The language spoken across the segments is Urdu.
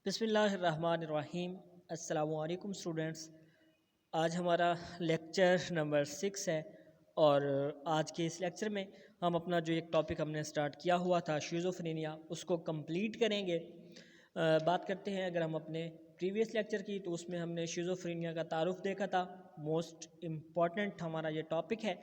بسم اللہ الرحمن الرحیم۔ السلام علیکم اسٹوڈنٹس، آج ہمارا لیکچر نمبر 6 ہے اور آج کے اس لیکچر میں ہم اپنا جو ایک ٹاپک ہم نے سٹارٹ کیا ہوا تھا شیزوفرینیا اس کو کمپلیٹ کریں گے۔ بات کرتے ہیں اگر ہم اپنے پریویس لیکچر کی تو اس میں ہم نے شیزوفرینیا کا تعارف دیکھا تھا، موسٹ امپورٹنٹ ہمارا یہ ٹاپک ہے۔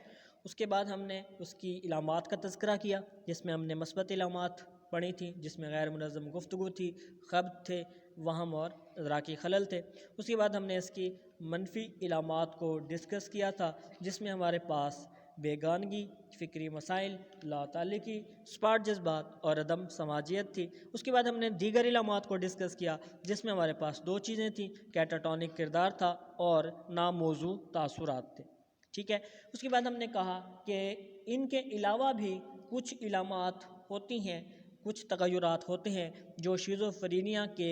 اس کے بعد ہم نے اس کی علامات کا تذکرہ کیا جس میں ہم نے مثبت علامات پڑھی تھی، جس میں غیر منظم گفتگو تھی، خبط تھے، وہم اور ادراکی خلل تھے۔ اس کے بعد ہم نے اس کی منفی علامات کو ڈسکس کیا تھا جس میں ہمارے پاس بیگانگی، فکری مسائل، لا تعلقی، سپاٹ جذبات اور عدم سماجیت تھی۔ اس کے بعد ہم نے دیگر علامات کو ڈسکس کیا جس میں ہمارے پاس دو چیزیں تھیں، کیٹاٹونک کردار تھا اور ناموضوع تاثرات تھے، ٹھیک ہے۔ اس کے بعد ہم نے کہا کہ ان کے علاوہ بھی کچھ علامات ہوتی ہیں، کچھ تغیرات ہوتے ہیں جو شیزوفرینیا کے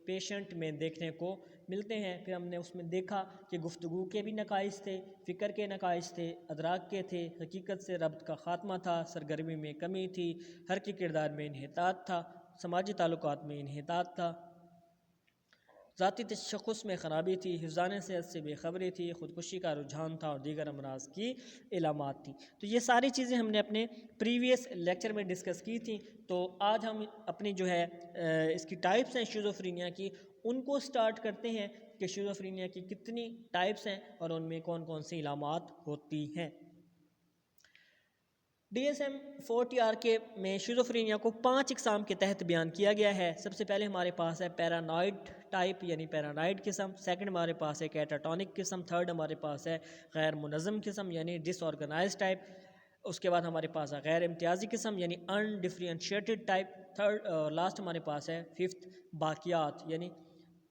پیشنٹ میں دیکھنے کو ملتے ہیں۔ پھر ہم نے اس میں دیکھا کہ گفتگو کے بھی نقائص تھے، فکر کے نقائص تھے، ادراک کے تھے، حقیقت سے ربط کا خاتمہ تھا، سرگرمی میں کمی تھی، حرکی کردار میں انحطاط تھا، سماجی تعلقات میں انحطاط تھا، ذاتی تشخص میں خرابی تھی، حفظان صحت سے بے خبری تھی، خودکشی کا رجحان تھا اور دیگر امراض کی علامات تھیں۔ تو یہ ساری چیزیں ہم نے اپنے پریویس لیکچر میں ڈسکس کی تھیں۔ تو آج ہم اپنی جو ہے اس کی ٹائپس ہیں شیزوفرینیا کی، ان کو سٹارٹ کرتے ہیں کہ شیزوفرینیا کی کتنی ٹائپس ہیں اور ان میں کون کون سی علامات ہوتی ہیں۔ DSM 40R کے میں شیزوفرینیا کو 5 اقسام کے تحت بیان کیا گیا ہے۔ سب سے پہلے ہمارے پاس ہے پیرانوئڈ ٹائپ یعنی پیرانوئڈ قسم، سیکنڈ ہمارے پاس ہے کیٹاٹونک قسم، تھرڈ ہمارے پاس ہے غیر منظم قسم یعنی ڈس آرگنائز ٹائپ، اس کے بعد ہمارے پاس ہے غیر امتیازی قسم یعنی ان ڈفرینشیٹڈ ٹائپ، تھرڈ لاسٹ ہمارے پاس ہے ففتھ باقیات یعنی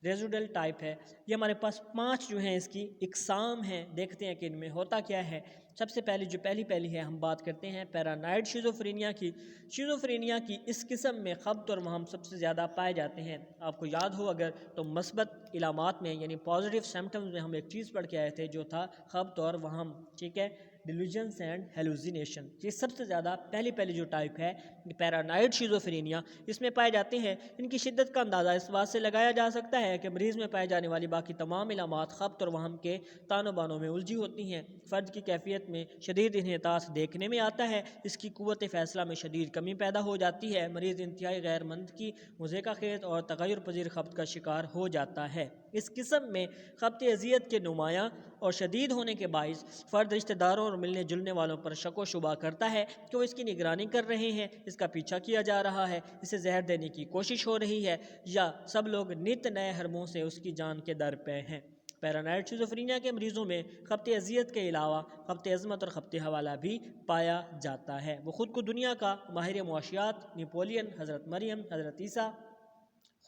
ریزوڈل ٹائپ ہے۔ یہ ہمارے پاس 5 جو ہیں اس کی اقسام ہیں، دیکھتے ہیں کہ ان میں ہوتا کیا ہے۔ سب سے پہلی ہے ہم بات کرتے ہیں پیرانوئڈ شیزوفرینیا کی۔ شیزوفرینیا کی اس قسم میں خبط اور وہم سب سے زیادہ پائے جاتے ہیں۔ آپ کو یاد ہو اگر تو مثبت علامات میں یعنی پازیٹیو سمپٹمز میں ہم ایک چیز پڑھ کے آئے تھے جو تھا خبط اور وہم، ٹھیک ہے، ڈیلوژنس اینڈ ہیلوزینیشن۔ یہ سب سے زیادہ پہلی جو ٹائپ ہے پیرانوئڈ شیزوفرینیا، اس میں پائے جاتے ہیں۔ ان کی شدت کا اندازہ اس بات سے لگایا جا سکتا ہے کہ مریض میں پائے جانے والی باقی تمام علامات خبط اور وہم کے تانوں بانوں میں الجھی ہوتی ہیں۔ فرد کی کیفیت میں شدید انحطاط دیکھنے میں آتا ہے، اس کی قوت فیصلہ میں شدید کمی پیدا ہو جاتی ہے، مریض انتہائی غیر منطقی، مضحکہ خیز اور تغیر پذیر خبط کا شکار ہو جاتا ہے۔ اس قسم میں خبط اذیت کے نمایاں اور شدید ہونے کے باعث فرد رشتہ داروں اور ملنے جلنے والوں پر شک و شبہ کرتا ہے کہ وہ اس کی نگرانی کر رہے ہیں، اس کا پیچھا کیا جا رہا ہے، اسے زہر دینے کی کوشش ہو رہی ہے یا سب لوگ نت نئے حربوں سے اس کی جان کے در پہ ہیں۔ پیرانوئڈ شیزوفرینیا کے مریضوں میں خبط اذیت کے علاوہ خبط عظمت اور خبط حوالہ بھی پایا جاتا ہے۔ وہ خود کو دنیا کا ماہر معاشیات، نیپولین، حضرت مریم، حضرت عیسیٰ،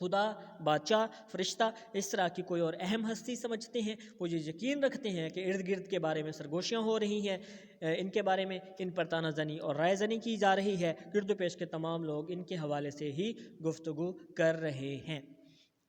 خدا، بادشاہ، فرشتہ، اس طرح کی کوئی اور اہم ہستی سمجھتے ہیں۔ وہ یہ یقین رکھتے ہیں کہ ارد گرد کے بارے میں سرگوشیاں ہو رہی ہیں، ان کے بارے میں ان پر تانہ زنی اور رائے زنی کی جا رہی ہے، گرد و پیش کے تمام لوگ ان کے حوالے سے ہی گفتگو کر رہے ہیں۔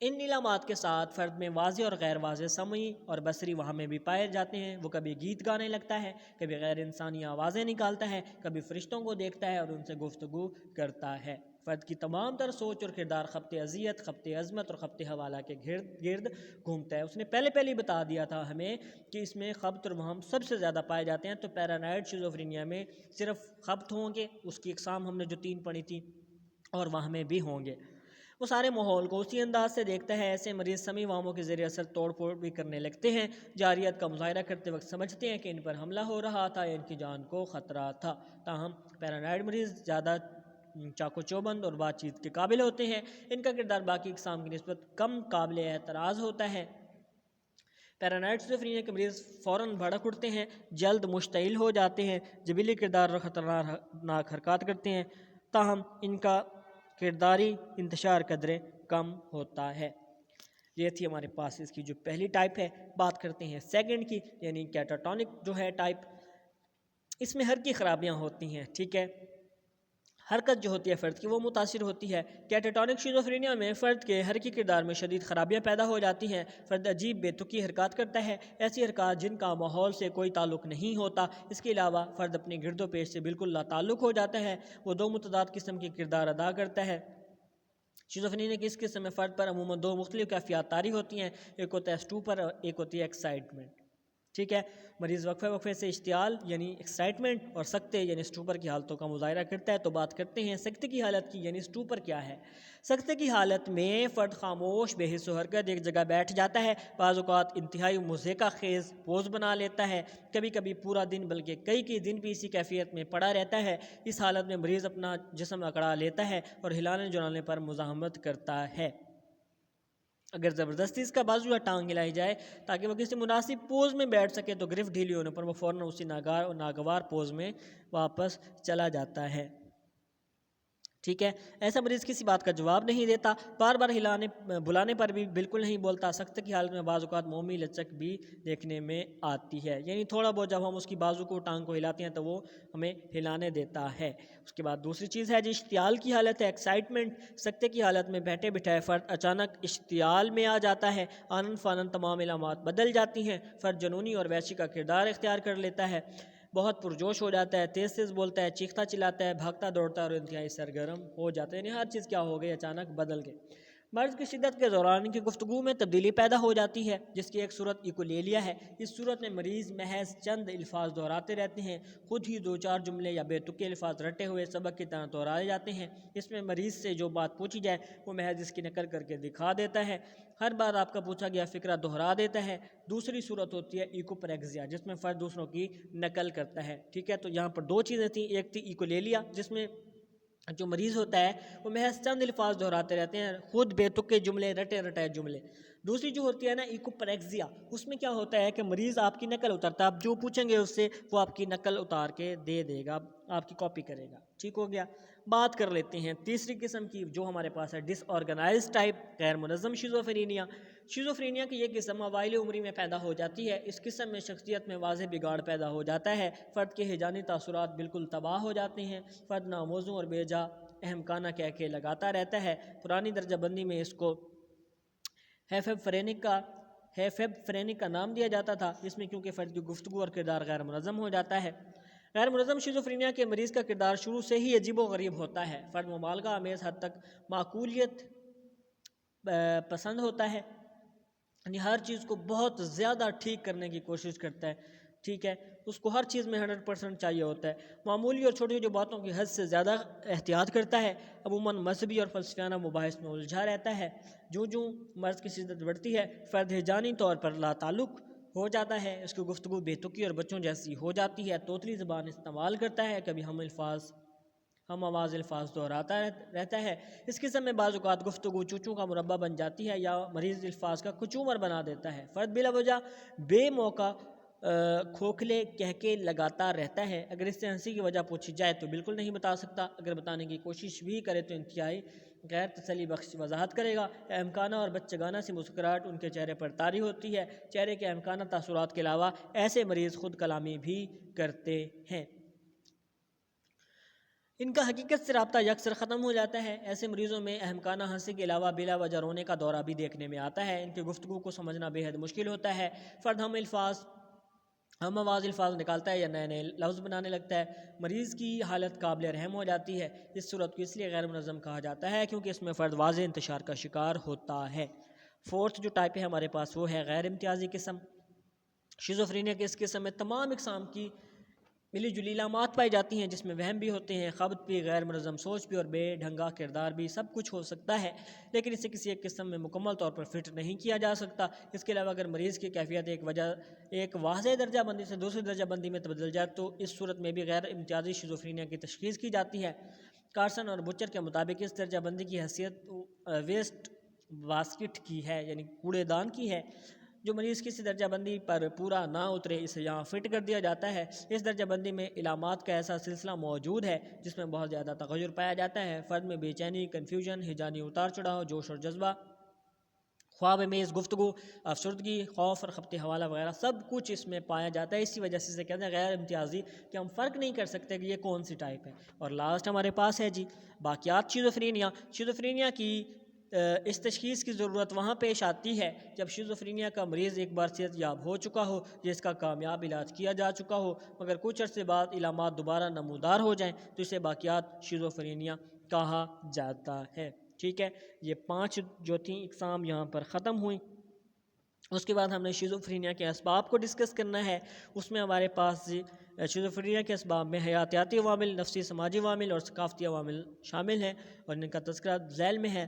ان علامات کے ساتھ فرد میں واضح اور غیر واضح سمعی اور بصری وہمیں بھی پائے جاتے ہیں۔ وہ کبھی گیت گانے لگتا ہے، کبھی غیر انسانی آوازیں نکالتا ہے، کبھی فرشتوں کو دیکھتا ہے اور ان سے گفتگو کرتا ہے۔ فرد کی تمام تر سوچ اور کردار خبط اذیت، خبط عظمت اور خبط حوالہ کے گرد گھومتا ہے۔ اس نے پہلے بتا دیا تھا ہمیں کہ اس میں خبط اور وہم سب سے زیادہ پائے جاتے ہیں، تو پیرانوئڈ شیزوفرینیا میں صرف خبط ہوں گے، اس کی اقسام ہم نے جو 3 پڑھی تھی، اور وہمیں بھی ہوں گے۔ وہ سارے ماحول کو اسی انداز سے دیکھتا ہے، ایسے مریض سمیع وہموں کے ذریعے اثر توڑ پھوڑ بھی کرنے لگتے ہیں، جارحیت کا مظاہرہ کرتے وقت سمجھتے ہیں کہ ان پر حملہ ہو رہا تھا یا ان کی جان کو خطرہ تھا۔ تاہم پیرانوئڈ مریض زیادہ چاق و چوبند اور بات چیت کے قابل ہوتے ہیں، ان کا کردار باقی اقسام کی نسبت کم قابل اعتراض ہوتا ہے۔ پیرانوئڈ شیزوفرینیا کے مریض فوراً بھڑک اٹھتے ہیں، جلد مشتعل ہو جاتے ہیں، جبلی کردار اور خطرناک حرکات کرتے ہیں، تاہم ان کا کرداری انتشار قدرے کم ہوتا ہے۔ یہ تھی ہمارے پاس اس کی جو پہلی ٹائپ ہے۔ بات کرتے ہیں سیکنڈ کی یعنی کیٹاٹونک جو ہے ٹائپ، اس میں حرکی خرابیاں ہوتی ہیں، ٹھیک ہے، حرکت جو ہوتی ہے فرد کی وہ متاثر ہوتی ہے۔ کیٹاٹونک شیزوفرینیا میں فرد کے حرکی کردار میں شدید خرابیاں پیدا ہو جاتی ہیں، فرد عجیب بے تکی حرکات کرتا ہے، ایسی حرکات جن کا ماحول سے کوئی تعلق نہیں ہوتا۔ اس کے علاوہ فرد اپنے گرد و پیش سے بالکل لا تعلق ہو جاتا ہے، وہ 2 متضاد قسم کے کردار ادا کرتا ہے، شیزوفرینیا کی اس قسم میں فرد پر عموماً دو مختلف کیفیات طاری ہوتی ہیں، ایک ہوتا ہے اسٹوپر اور ایک ہوتی ہے ایکسائٹمنٹ، ٹھیک ہے۔ مریض وقفے وقفے سے اشتعال یعنی ایکسائٹمنٹ اور سکتے یعنی اسٹوپر کی حالتوں کا مظاہرہ کرتا ہے۔ تو بات کرتے ہیں سکتے کی حالت کی، یعنی اسٹوپر کیا ہے۔ سکتے کی حالت میں فرد خاموش، بے حس و حرکت ایک جگہ بیٹھ جاتا ہے، بعض اوقات انتہائی مضحکہ خیز پوز بنا لیتا ہے، کبھی کبھی پورا دن بلکہ کئی دن بھی اسی کیفیت میں پڑا رہتا ہے۔ اس حالت میں مریض اپنا جسم اکڑا لیتا ہے اور ہلانے جلانے پر مزاحمت کرتا ہے۔ اگر زبردستی اس کا بازو یا ٹانگ ہلائی جائے تاکہ وہ کسی مناسب پوز میں بیٹھ سکے تو گرفت ڈھیلی ہونے پر وہ فوراً اسی ناگوار پوز میں واپس چلا جاتا ہے، ٹھیک ہے۔ ایسا مریض کسی بات کا جواب نہیں دیتا، بار بار بلانے پر بھی بالکل نہیں بولتا۔ سخت کی حالت میں بعض اوقات مومی لچک بھی دیکھنے میں آتی ہے، یعنی تھوڑا بہت جب ہم اس کی بازو کو ٹانگ کو ہلاتے ہیں تو وہ ہمیں ہلانے دیتا ہے۔ اس کے بعد دوسری چیز ہے جی اشتعال کی حالت ہے، ایکسائٹمنٹ۔ سکتے کی حالت میں بیٹھے بٹھائے فرد اچانک اشتعال میں آ جاتا ہے، آنن فانن تمام علامات بدل جاتی ہیں، فرد جنونی اور وحشی کا کردار اختیار کر لیتا ہے، بہت پرجوش ہو جاتا ہے، تیز بولتا ہے، چیختا چلاتا ہے، بھاگتا دوڑتا ہے اور انتہائی سرگرم ہو جاتا ہے، یعنی ہر چیز کیا ہو گئی، اچانک بدل گئی۔ مرض کی شدت کے دوران ان کی گفتگو میں تبدیلی پیدا ہو جاتی ہے، جس کی ایک صورت ایکولیلیا ہے۔ اس صورت میں مریض محض چند الفاظ دہراتے رہتے ہیں، خود ہی دو چار جملے یا بے تکے الفاظ رٹے ہوئے سبق کی طرح دہرائے جاتے ہیں۔ اس میں مریض سے جو بات پوچھی جائے وہ محض اس کی نقل کر کے دکھا دیتا ہے، ہر بار آپ کا پوچھا گیا فکرہ دہرا دیتا ہے۔ دوسری صورت ہوتی ہے ایکوپریکزیا، جس میں فرد دوسروں کی نقل کرتا ہے، ٹھیک ہے۔ تو یہاں پر دو چیزیں تھیں، ایک تھی ایکولیلیا جس میں جو مریض ہوتا ہے وہ محض چند الفاظ دہراتے رہتے ہیں، خود بے تکے جملے، رٹے رٹائے جملے۔ دوسری جو ہوتی ہے نا ایکوپریکزیا، اس میں کیا ہوتا ہے کہ مریض آپ کی نقل اتارتا ہے، آپ جو پوچھیں گے اس سے وہ آپ کی نقل اتار کے دے دے گا، آپ کی کاپی کرے گا، ٹھیک ہو گیا۔ بات کر لیتے ہیں تیسری قسم کی جو ہمارے پاس ہے ڈس آرگنائز ٹائپ، غیر منظم شیزوفرینیا۔ شیزوفرینیا کی یہ قسم اوائل عمری میں پیدا ہو جاتی ہے۔ اس قسم میں شخصیت میں واضح بگاڑ پیدا ہو جاتا ہے، فرد کے ہیجانی تاثرات بالکل تباہ ہو جاتے ہیں، فرد ناموزوں اور بے جا اہم کانہ کہہ کے لگاتا رہتا ہے۔ پرانی درجہ بندی میں اس کو ہیفیبفرینک کا نام دیا جاتا تھا، اس میں کیونکہ فرد کی گفتگو اور کردار غیر منظم ہو جاتا ہے۔ غیر منظم شیزوفرینیا کے مریض کا کردار شروع سے ہی عجیب و غریب ہوتا ہے، فرد مبالغہ آمیز حد تک معقولیت پسند ہوتا ہے، یعنی ہر چیز کو بہت زیادہ ٹھیک کرنے کی کوشش کرتا ہے، ٹھیک ہے، اس کو ہر چیز میں 100% چاہیے ہوتا ہے، معمولی اور چھوٹی چھوٹی باتوں کی حد سے زیادہ احتیاط کرتا ہے، عموماً مذہبی اور فلسفیانہ مباحث میں الجھا رہتا ہے۔ جو مرض کی شدت بڑھتی ہے فرد ہیجانی طور پر لا تعلق ہو جاتا ہے، اس کی گفتگو بے تکی اور بچوں جیسی ہو جاتی ہے، توتلی زبان استعمال کرتا ہے، کبھی ہم آواز الفاظ دہراتا رہتا ہے۔ اس قسم میں بعض اوقات گفتگو چوچوں کا مربع بن جاتی ہے یا مریض الفاظ کا کچومر بنا دیتا ہے، فرد بلا وجہ بے موقع کھوکھلے کہکے لگاتا رہتا ہے، اگر اس سے ہنسی کی وجہ پوچھی جائے تو بالکل نہیں بتا سکتا، اگر بتانے کی کوشش بھی کرے تو انتہائی غیر تسلی بخش وضاحت کرے گا۔ اہمکانہ اور بچگانہ سی مسکراہٹ ان کے چہرے پر طاری ہوتی ہے، چہرے کے اہمکانہ تاثرات کے علاوہ ایسے مریض خود کلامی بھی کرتے ہیں، ان کا حقیقت سے رابطہ یکسر ختم ہو جاتا ہے۔ ایسے مریضوں میں اہمکانہ ہنسی کے علاوہ بلا وجہ رونے کا دورہ بھی دیکھنے میں آتا ہے، ان کی گفتگو کو سمجھنا بے حد مشکل ہوتا ہے، فرد ہم آواز الفاظ نکالتا ہے یا نئے نئے لفظ بنانے لگتا ہے، مریض کی حالت قابل رحم ہو جاتی ہے۔ اس صورت کو اس لیے غیر منظم کہا جاتا ہے کیونکہ اس میں فرد واضح انتشار کا شکار ہوتا ہے۔ فورتھ جو ٹائپ ہے ہمارے پاس وہ ہے غیر امتیازی قسم۔ شیزوفرینیا کے اس قسم میں تمام اقسام کی ملی جلی علامات پائی جاتی ہیں، جس میں وہم بھی ہوتے ہیں، خبط بھی، غیر منظم سوچ بھی اور بے ڈھنگا کردار بھی، سب کچھ ہو سکتا ہے، لیکن اسے کسی ایک قسم میں مکمل طور پر فٹ نہیں کیا جا سکتا۔ اس کے علاوہ اگر مریض کی کیفیت ایک واضح درجہ بندی سے دوسری درجہ بندی میں تبدل جائے تو اس صورت میں بھی غیر امتیازی شیزوفرینیا کی تشخیص کی جاتی ہے۔ کارسن اور بچر کے مطابق اس درجہ بندی کی حیثیت ویسٹ باسکٹ کی ہے، یعنی کوڑے دان کی ہے، جو مریض کسی درجہ بندی پر پورا نہ اترے اسے یہاں فٹ کر دیا جاتا ہے۔ اس درجہ بندی میں علامات کا ایسا سلسلہ موجود ہے جس میں بہت زیادہ تغیر پایا جاتا ہے، فرد میں بے چینی، کنفیوژن، ہیجانی اتار چڑھاؤ، جوش اور جذبہ، خواب میز گفتگو، افسردگی، خوف اور خبط حوالہ وغیرہ سب کچھ اس میں پایا جاتا ہے۔ اسی وجہ سے اسے کہتے ہیں غیر امتیازی، کہ ہم فرق نہیں کر سکتے کہ یہ کون سی ٹائپ ہے۔ اور لاسٹ ہمارے پاس ہے جی باقیات شیزوفرینیا۔ شیزوفرینیا کی اس تشخیص کی ضرورت وہاں پیش آتی ہے جب شیزوفرینیا کا مریض ایک بار صحت یاب ہو چکا ہو، جس کا کامیاب علاج کیا جا چکا ہو، مگر کچھ عرصے بعد علامات دوبارہ نمودار ہو جائیں تو اسے باقیات شیزوفرینیا کہا جاتا ہے۔ ٹھیک ہے، یہ 5 جو تھیں اقسام یہاں پر ختم ہوئیں۔ اس کے بعد ہم نے شیزوفرینیا کے اسباب کو ڈسکس کرنا ہے۔ اس میں ہمارے پاس شیزوفرینیا کے اسباب میں حیاتیاتی عوامل، نفسی سماجی عوامل اور ثقافتی عوامل شامل ہیں، اور ان کا تذکرہ ذیل میں ہے۔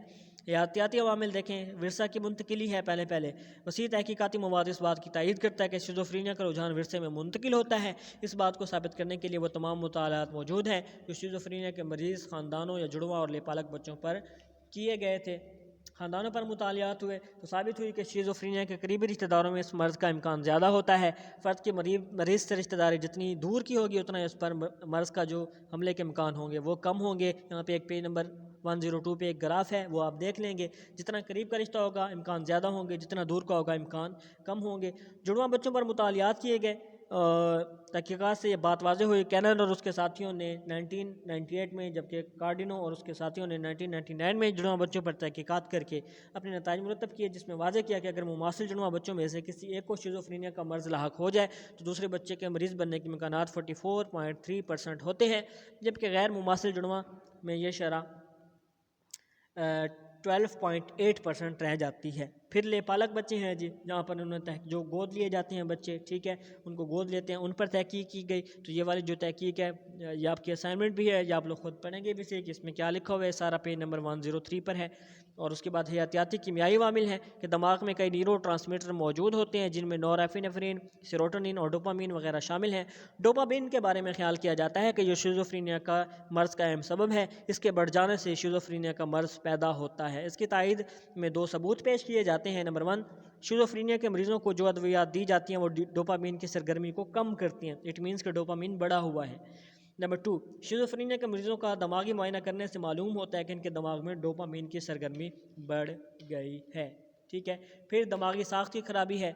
حیاتیاتی عوامل دیکھیں، ورثہ کی منتقلی ہے۔ پہلے وسیع تحقیقاتی مواد اس بات کی تائید کرتا ہے کہ شیزوفرینیا کا رجحان ورثے میں منتقل ہوتا ہے۔ اس بات کو ثابت کرنے کے لیے وہ تمام مطالعات موجود ہیں جو شیزوفرینیا کے مریض خاندانوں یا جڑواں اور لیپالک بچوں پر کیے گئے تھے۔ خاندانوں پر مطالعات ہوئے تو ثابت ہوئی کہ شیزوفرینیا کے قریبی رشتہ داروں میں اس مرض کا امکان زیادہ ہوتا ہے۔ فرد کی مریض سے رشتہ داری جتنی دور کی ہوگی اتنا اس پر مرض کا جو حملے کے امکان ہوں گے وہ کم ہوں گے۔ یہاں پہ ایک پیج نمبر 102 پہ ایک گراف ہے، وہ آپ دیکھ لیں گے۔ جتنا قریب کا رشتہ ہوگا امکان زیادہ ہوں گے، جتنا دور کا ہوگا امکان کم ہوں گے۔ جڑواں بچوں پر مطالعات کیے گئے، تحقیقات سے یہ بات واضح ہوئی۔ کینر اور اس کے ساتھیوں نے 1998 میں، جبکہ کارڈینو اور اس کے ساتھیوں نے 1999 میں جڑواں بچوں پر تحقیقات کر کے اپنے نتائج مرتب کیے، جس میں واضح کیا کہ اگر مماثل جڑواں بچوں میں سے کسی ایک کو شیزوفرینیا کا مرض لاحق ہو جائے تو دوسرے بچے کے مریض بننے کے امکانات 44.3% ہوتے ہیں، جبکہ غیر مماثل جڑواں میں یہ شرح 12.8% رہ جاتی ہے۔ پھر لیپالک بچے ہیں جی، جہاں پر انہوں نے جو گود لیے جاتے ہیں بچے، ٹھیک ہے، ان کو گود لیتے ہیں، ان پر تحقیق کی گئی۔ تو یہ والی جو تحقیق ہے، یہ آپ کی اسائنمنٹ بھی ہے، یا آپ لوگ خود پڑھیں گے بھی سے کہ اس میں کیا لکھا ہوا ہے، سارا پیج نمبر 103 پر ہے۔ اور اس کے بعد حیاتیاتی کیمیائی عوامل ہیں کہ دماغ میں کئی نیورو ٹرانسمیٹر موجود ہوتے ہیں جن میں نورایپینفرین، سیروٹونین اور ڈوپامین وغیرہ شامل ہیں۔ ڈوپامین کے بارے میں خیال کیا جاتا ہے کہ یہ شیزوفرینیا کا مرض کا اہم سبب ہے، اس کے بڑھ جانے سے شیزوفرینیا کا مرض پیدا ہوتا ہے۔ اس کی تائید میں 2 ثبوت پیش کیے جاتے ہیں۔ نمبر 1، شیزوفرینیا کے مریضوں کو جو ادویات دی جاتی ہیں وہ ڈوپامین کی سرگرمی کو کم کرتی ہیں، اٹ مینس کہ ڈوپامین بڑھا ہوا ہے۔ نمبر 2، شیزوفرینیا کے مریضوں کا دماغی معائنہ کرنے سے معلوم ہوتا ہے کہ ان کے دماغ میں ڈوپامین کی سرگرمی بڑھ گئی ہے، ٹھیک ہے۔ پھر دماغی ساخت کی خرابی ہے،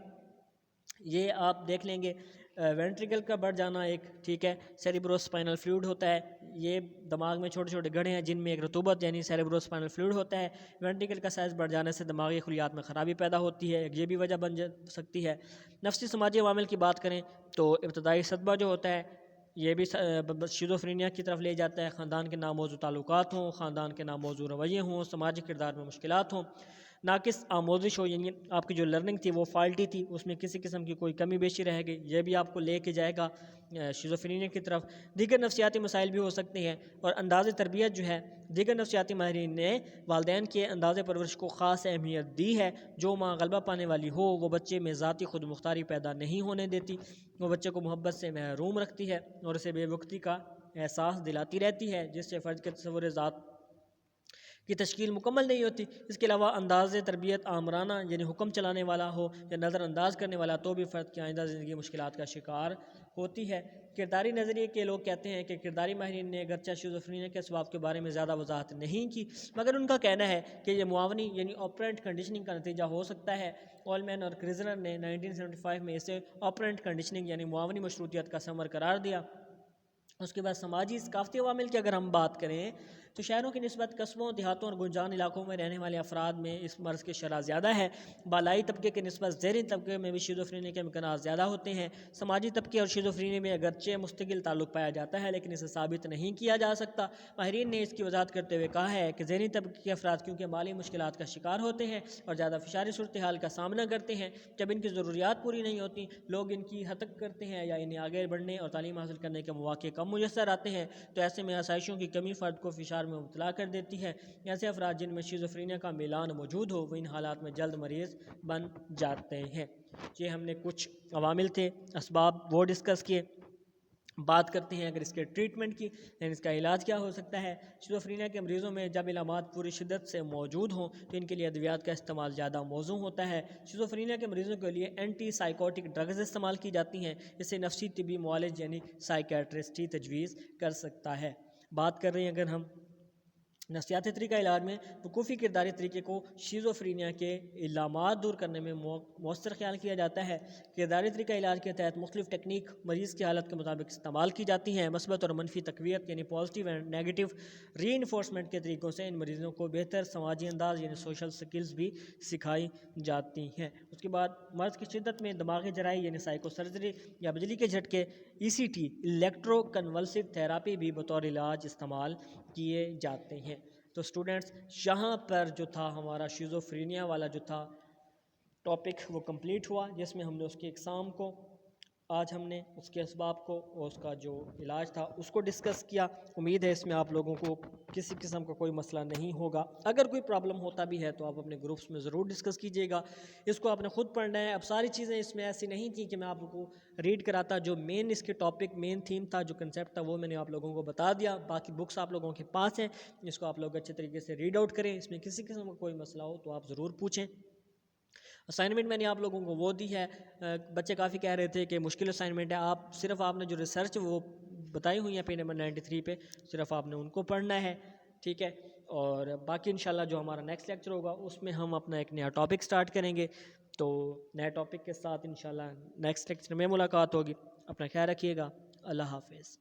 یہ آپ دیکھ لیں گے، وینٹریکل کا بڑھ جانا ایک، ٹھیک ہے، سیریبرو اسپائنل فلوئڈ ہوتا ہے، یہ دماغ میں چھوٹے چھوٹے گڑھے ہیں جن میں ایک رطوبت یعنی سیریبرو اسپائنل فلوئڈ ہوتا ہے۔ وینٹریکل کا سائز بڑھ جانے سے دماغی خلیات میں خرابی پیدا ہوتی ہے، یہ بھی وجہ بن سکتی ہے۔ نفسی سماجی عوامل کی بات کریں تو ابتدائی صدمہ جو ہوتا ہے یہ بھی شیزوفرینیا کی طرف لے جاتا ہے۔ خاندان کے ناموزوں تعلقات ہوں، خاندان کے ناموزوں رویے ہوں، سماجی کردار میں مشکلات ہوں، ناقص آموزش ہو، یعنی آپ کی جو لرننگ تھی وہ فالٹی تھی، اس میں کسی قسم کی کوئی کمی بیشی رہ گئی، یہ بھی آپ کو لے کے جائے گا شیزوفرینیا کی طرف۔ دیگر نفسیاتی مسائل بھی ہو سکتے ہیں، اور انداز تربیت جو ہے، دیگر نفسیاتی ماہرین نے والدین کے انداز پرورش کو خاص اہمیت دی ہے۔ جو ماں غلبہ پانے والی ہو وہ بچے میں ذاتی خود مختاری پیدا نہیں ہونے دیتی، وہ بچے کو محبت سے محروم رکھتی ہے اور اسے بے وقتی کا احساس دلاتی رہتی ہے، جس سے فرد کے تصور ذات کی تشکیل مکمل نہیں ہوتی۔ اس کے علاوہ انداز تربیت آمرانہ یعنی حکم چلانے والا ہو یا نظر انداز کرنے والا تو بھی فرد کی آئندہ زندگی مشکلات کا شکار ہوتی ہے۔ کرداری نظریے کے لوگ کہتے ہیں کہ کرداری ماہرین نے اگرچہ شیزوفرینیا کے اسباب کے بارے میں زیادہ وضاحت نہیں کی، مگر ان کا کہنا ہے کہ یہ معاونی یعنی آپرینٹ کنڈیشننگ کا نتیجہ ہو سکتا ہے۔ اولمین اور کرزنر نے 1975 میں اسے آپرینٹ کنڈیشننگ یعنی معاونی مشروطیت کا ثمر قرار دیا۔ اس کے بعد سماجی ثقافتی عوامل کی اگر ہم بات کریں تو شہروں کی نسبت قصبوں، دیہاتوں اور گنجان علاقوں میں رہنے والے افراد میں اس مرض کی شرح زیادہ ہے۔ بالائی طبقے کی نسبت زیریں طبقے میں بھی شیزوفرینیا کے امکانات زیادہ ہوتے ہیں۔ سماجی طبقے اور شیزوفرینیا میں اگرچہ مستقل تعلق پایا جاتا ہے لیکن اسے ثابت نہیں کیا جا سکتا۔ ماہرین نے اس کی وضاحت کرتے ہوئے کہا ہے کہ ذہنی طبقے کے افراد کیونکہ مالی مشکلات کا شکار ہوتے ہیں اور زیادہ فشاری صورتحال کا سامنا کرتے ہیں، جب ان کی ضروریات پوری نہیں ہوتی لوگ ان کی ہتک کرتے ہیں یا انہیں آگے بڑھنے اور تعلیم حاصل کرنے کے مواقع کم میسر آتے ہیں، تو ایسے میں آسائشوں کی کمی فرد کو فشار میں مبتلا کر دیتی ہے۔ ایسے افراد جن میں شیزوفرینیا کا میلان موجود ہو وہ ان حالات میں جلد مریض بن جاتے ہیں۔ یہ ہم نے کچھ عوامل تھے، اسباب وہ ڈسکس کیے۔ بات کرتے ہیں اگر اس کے ٹریٹمنٹ کی، یعنی اس کا علاج کیا ہو سکتا ہے۔ شیزوفرینیا کے مریضوں میں جب علامات پوری شدت سے موجود ہوں تو ان کے لیے ادویات کا استعمال زیادہ موزوں ہوتا ہے۔ شیزوفرینیا کے مریضوں کے لیے اینٹی سائیکوٹک ڈرگز استعمال کی جاتی ہیں، اسے نفسی طبی معالج یعنی سائیکیٹرسٹ ہی تجویز کر سکتا ہے۔ بات کر رہے ہیں اگر ہم نفسیاتی طریقہ علاج میں، وقوفی کرداری طریقے کو شیزوفرینیا کے علامات دور کرنے میں مؤثر خیال کیا جاتا ہے۔ کرداری طریقہ علاج کے تحت مختلف ٹیکنیک مریض کی حالت کے مطابق استعمال کی جاتی ہیں۔ مثبت اور منفی تقویت یعنی positive and negative reinforcement کے طریقوں سے ان مریضوں کو بہتر سماجی انداز یعنی سوشل سکلز بھی سکھائی جاتی ہیں۔ اس کے بعد مرض کی شدت میں دماغی جراحی یعنی سائیکو سرجری یا بجلی کے جھٹکے ECT الیکٹرو کنولسو تھراپی بھی بطور علاج استعمال کیے جاتے ہیں۔ تو اسٹوڈنٹس یہاں پر جو تھا ہمارا شیزوفرینیا والا جو تھا ٹاپک وہ کمپلیٹ ہوا، جس میں ہم نے اس کے اقسام کو، آج ہم نے اس کے اسباب کو اور اس کا جو علاج تھا اس کو ڈسکس کیا۔ امید ہے اس میں آپ لوگوں کو کسی قسم کا کوئی مسئلہ نہیں ہوگا۔ اگر کوئی پرابلم ہوتا بھی ہے تو آپ اپنے گروپس میں ضرور ڈسکس کیجیے گا، اس کو آپ نے خود پڑھنا ہے۔ اب ساری چیزیں اس میں ایسی نہیں تھیں کہ میں آپ لوگوں کو ریڈ کراتا، جو مین اس کے ٹاپک، مین تھیم تھا، جو کنسیپٹ تھا، وہ میں نے آپ لوگوں کو بتا دیا۔ باقی بکس آپ لوگوں کے پاس ہیں، اس کو آپ لوگ اچھے طریقے سے ریڈ آؤٹ کریں، اس میں کسی قسم کا کوئی مسئلہ ہو تو آپ ضرور پوچھیں۔ اسائنمنٹ میں نے آپ لوگوں کو وہ دی ہے، بچے کافی کہہ رہے تھے کہ مشکل اسائنمنٹ ہے، آپ نے جو ریسرچ وہ بتائی ہوئی ہیں پیج نمبر 93 پہ، صرف آپ نے ان کو پڑھنا ہے، ٹھیک ہے۔ اور باقی انشاءاللہ جو ہمارا نیکسٹ لیکچر ہوگا اس میں ہم اپنا ایک نیا ٹاپک سٹارٹ کریں گے، تو نئے ٹاپک کے ساتھ انشاءاللہ نیکسٹ لیکچر میں ملاقات ہوگی۔ اپنا خیال رکھیے گا، اللہ حافظ۔